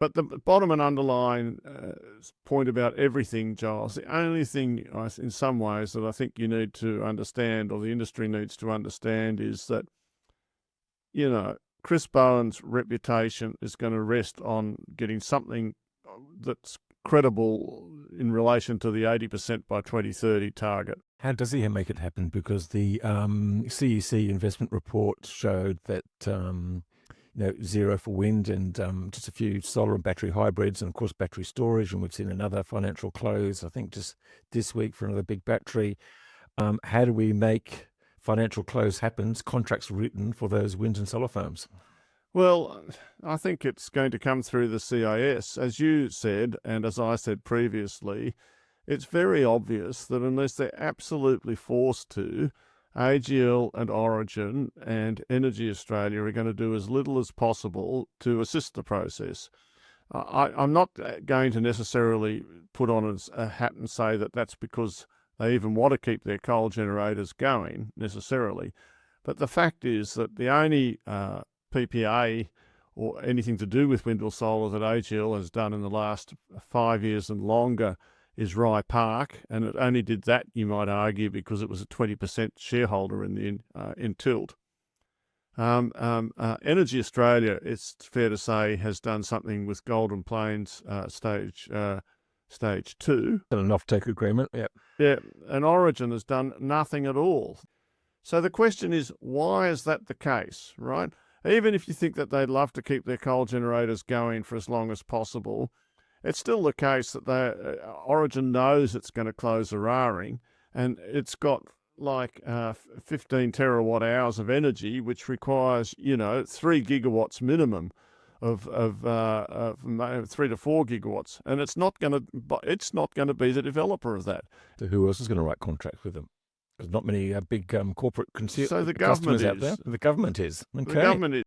But the bottom and underlying point about everything, Giles, the only thing in some ways that I think you need to understand, or the industry needs to understand, is that, Chris Bowen's reputation is going to rest on getting something that's credible in relation to the 80% by 2030 target. How does he make it happen? Because the CEC investment report showed that zero for wind and just a few solar and battery hybrids, and of course battery storage. And we've seen another financial close, I think, just this week for another big battery. How do we make financial close happen, contracts written for those wind and solar farms? Well, I think it's going to come through the CIS. As you said, and as I said previously, it's very obvious that unless they're absolutely forced to, AGL and Origin and Energy Australia are going to do as little as possible to assist the process. I'm not going to necessarily put on a hat and say that that's because they even want to keep their coal generators going, necessarily. But the fact is that the only PPA or anything to do with wind or solar that AGL has done in the last 5 years and longer is Rye Park, and it only did that, you might argue, because it was a 20% shareholder in Tilt. Energy Australia, it's fair to say, has done something with Golden Plains stage 2. An offtake agreement, yeah. Yeah, and Origin has done nothing at all. So the question is, why is that the case, right? Even if you think that they'd love to keep their coal generators going for as long as possible, it's still the case that Origin knows it's going to close Eraring, and it's got like 15 terawatt hours of energy, which requires 3 gigawatts minimum of 3 to 4 gigawatts, and it's not going to be the developer of that. So who else is going to write contracts with them? There's not many big corporate So the customers government out there. The government is. Okay. The government is.